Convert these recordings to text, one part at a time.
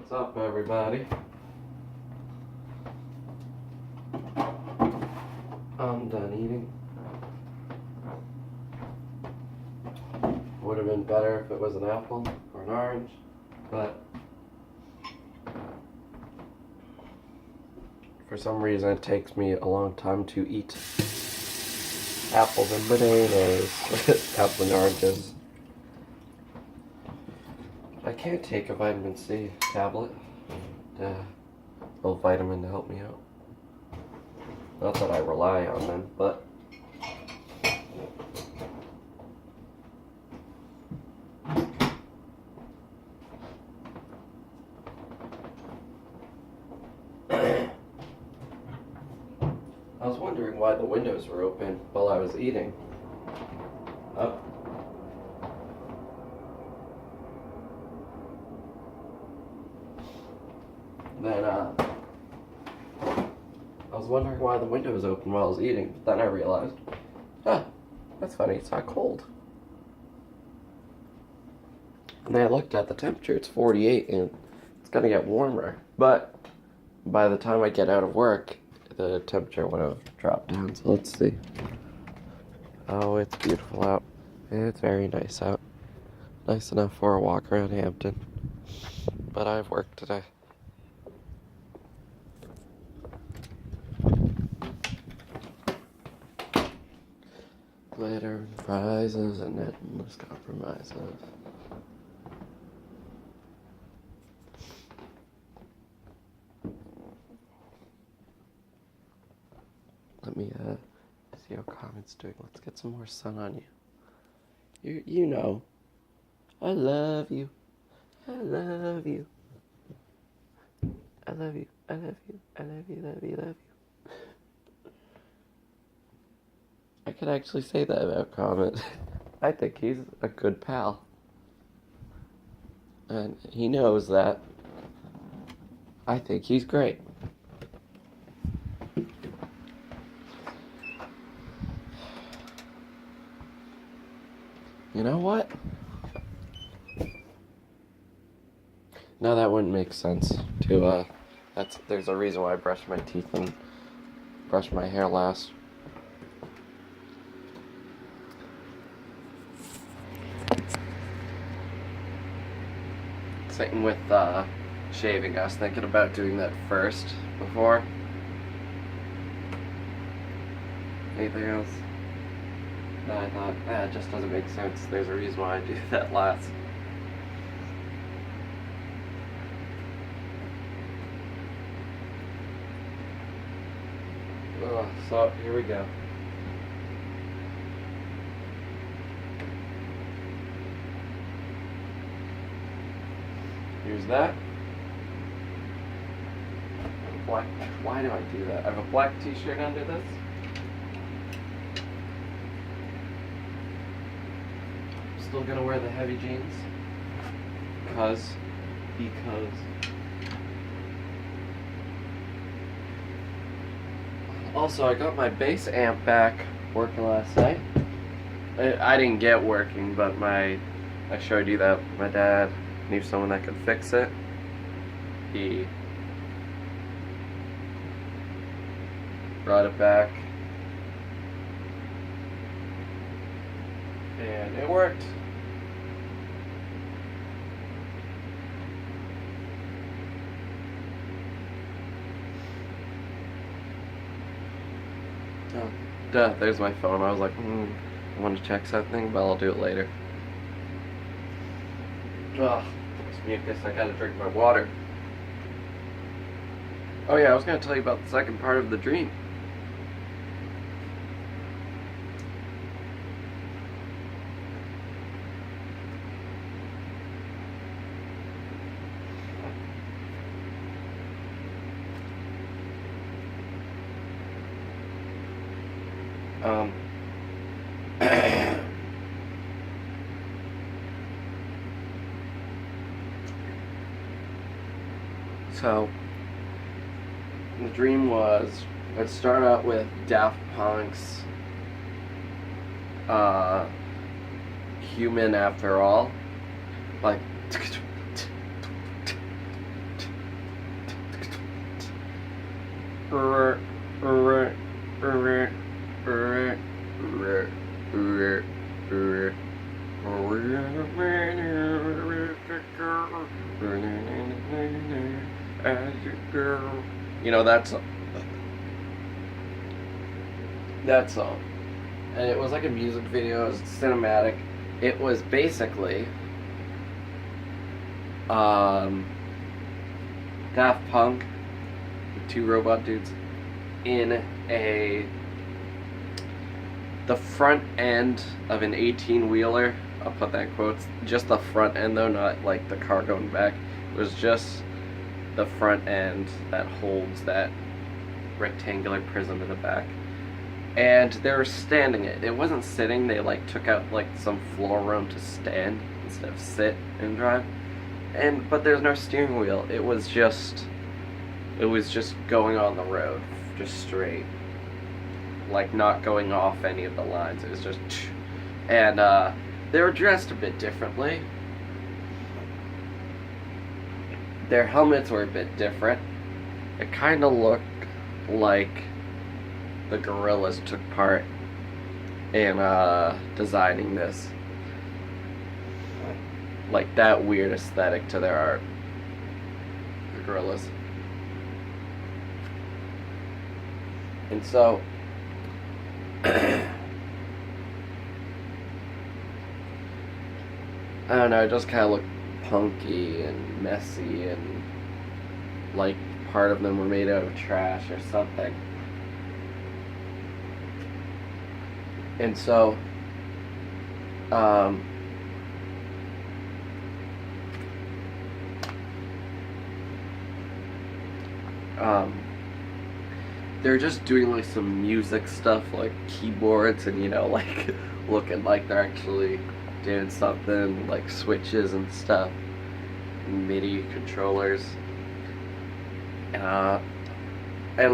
What's up, everybody? I'm done eating. Would have been better if it was an apple or an orange, but for some reason it takes me a long time to eat apples and bananas, apples and oranges. I can't take a vitamin C tablet, a little vitamin to help me out. Not that I rely on them, but I was wondering why the windows were open while I was eating. Oh. Then, I was wondering why the window was open while I was eating, but then I realized, that's funny, it's not cold. And then I looked at the temperature, it's 48, and it's gonna get warmer. But by the time I get out of work, the temperature would have dropped down, so let's see. Oh, it's beautiful out. It's very nice out. Nice enough for a walk around Hampton. But I have work today. Glitter and prizes and endless compromises. Let me see how Comment's doing. Let's get some more sun on you. You know. I love you. I love you. I love you. I love you. I love you. Love you. Love you. I could actually say that about Comet. I think he's a good pal. And he knows that. I think he's great. You know what? No, that wouldn't make sense to, there's a reason why I brush my teeth and brush my hair last. Same with, shaving. I was thinking about doing that first before anything else. No, I thought, it just doesn't make sense. There's a reason why I do that last. So, here we go. Here's that. Black. Why do I do that? I have a black t-shirt under this. Still gonna wear the heavy jeans. Because. Also, I got my bass amp back working last night. I didn't get working, but I showed you that my dad knew someone that could fix it. He brought it back, and it worked. Oh, duh, there's my phone. I was like, I want to check something, but I'll do it later. Ugh, let's mute this. I gotta drink my water. Oh yeah, I was gonna tell you about the second part of the dream. So, the dream was, I'd start out with Daft Punk's Human After All, like, You know that song. That song. And it was like a music video, it was cinematic. It was basically Daft Punk, two robot dudes, in the front end of an 18-wheeler. I'll put that in quotes. Just the front end though, not like the car going back. It was just the front end that holds that rectangular prism in the back. And they were standing it. It wasn't sitting. They like took out like some floor room to stand instead of sit and drive. But there's no steering wheel. It was just going on the road, just straight, like not going off any of the lines. It was just, and they were dressed a bit differently. Their helmets were a bit different. It kind of looked like the Gorillaz took part in designing this. Like that weird aesthetic to their art. The Gorillaz. And so I don't know, it just kind of looked punky and messy, and like part of them were made out of trash or something. And so they're just doing like some music stuff, like keyboards, and you know, like looking like they're actually doing something, like switches and stuff, and MIDI controllers, and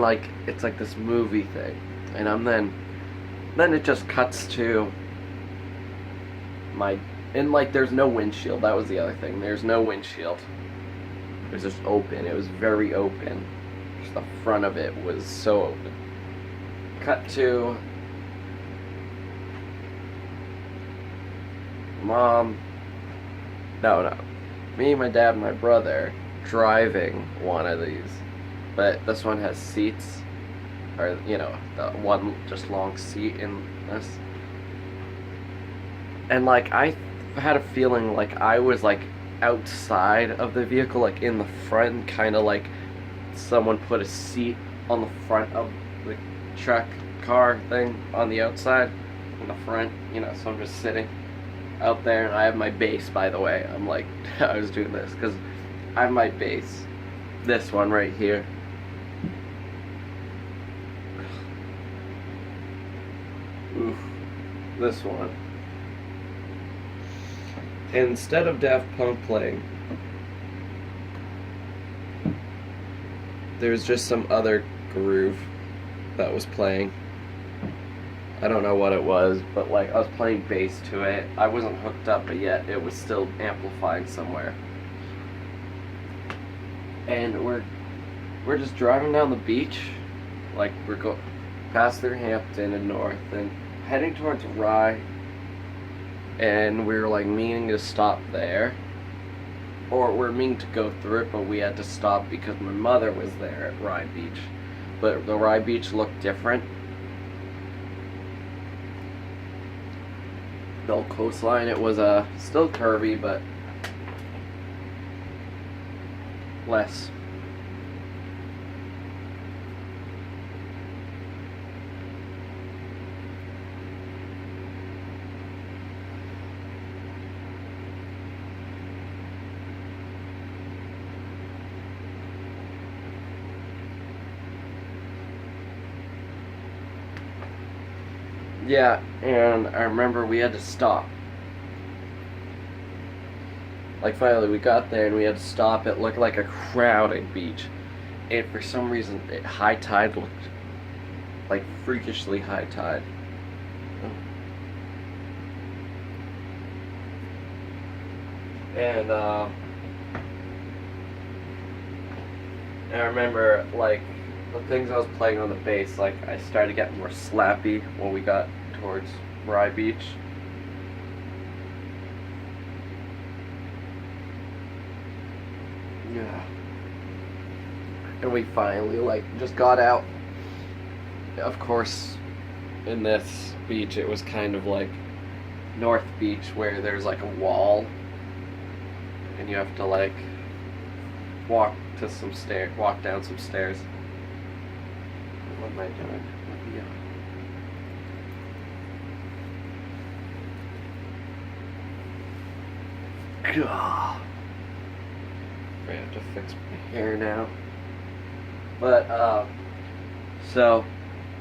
like it's like this movie thing. And then it just cuts to and like there's no windshield. That was the other thing. There's no windshield. It was just open. It was very open. Just the front of it was so open. Cut to Mom. No. Me, my dad, and my brother driving one of these. But this one has seats. Or, you know, the one just long seat in this. And like I had a feeling like I was like outside of the vehicle, like in the front, kind of like someone put a seat on the front of the truck car thing on the outside in the front, you know. So I'm just sitting out there, and I have my bass, by the way. I'm like I was doing this because I have my bass, this one right here. Oof, this one. And instead of Daft Punk playing, there's just some other groove that was playing. I don't know what it was, but like I was playing bass to it. I wasn't hooked up, but yet it was still amplifying somewhere. And we're just driving down the beach, like we're going past through Hampton and North and heading towards Rye. And we were like meaning to stop there, or we're meaning to go through it, but we had to stop because my mother was there at Rye Beach. But the Rye Beach looked different. The old coastline, it was still curvy, but less. Yeah, and I remember we had to stop. Like finally we got there and we had to stop. It looked like a crowded beach. And for some reason, high tide looked like freakishly high tide. And I remember like the things I was playing on the bass, like I started getting more slappy when we got towards Rye Beach. Yeah. And we finally like just got out. Of course, in this beach it was kind of like North Beach where there's like a wall and you have to like walk down some stairs. What am I doing? God. I have to fix my hair now. But so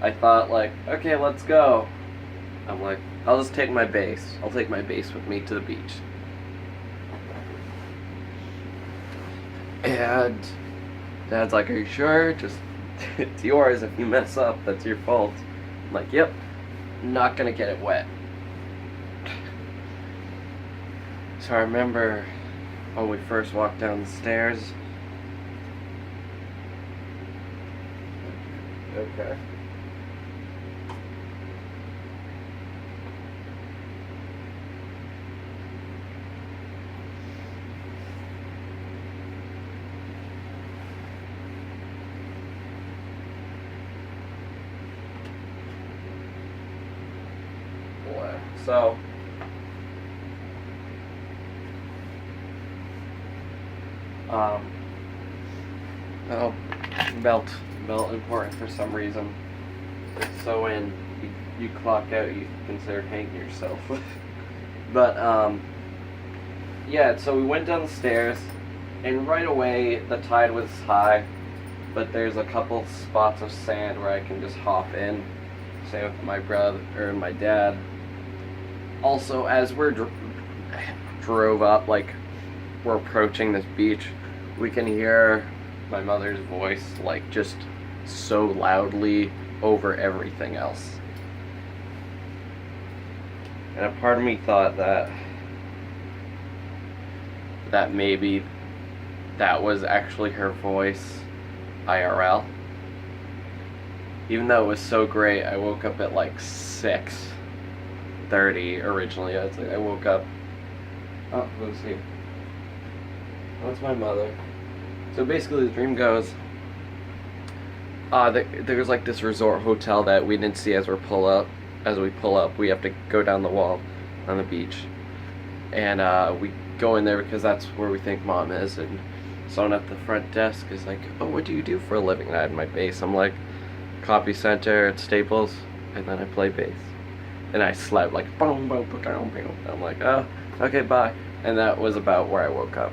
I thought like, okay, let's go. I'm like, I'll just take my bass. I'll take my bass with me to the beach. And Dad's like, are you sure? Just, it's yours. If you mess up, that's your fault. I'm like, yep, not gonna get it wet. So I remember when we first walked down the stairs. Okay. So oh, belt important for some reason. So when you clock out, you consider hanging yourself. But yeah, so we went down the stairs, and right away the tide was high, but there's a couple spots of sand where I can just hop in. Same with my brother or my dad. Also, as we're drove up, like we're approaching this beach, we can hear my mother's voice like just so loudly over everything else. And a part of me thought that maybe that was actually her voice IRL. Even though it was so great, I woke up at like 6:30 originally. I woke up. Oh, who's here? Oh, it's my mother. So basically, the dream goes. There's like this resort hotel that we didn't see as we pull up. We have to go down the wall on the beach, and we go in there because that's where we think Mom is. And someone at the front desk is like, "Oh, what do you do for a living?" And I had my bass. I'm like, "Copy center at Staples," and then I play bass. And I slept like boom, boom, boom, boom. I'm like, oh, okay, bye. And that was about where I woke up.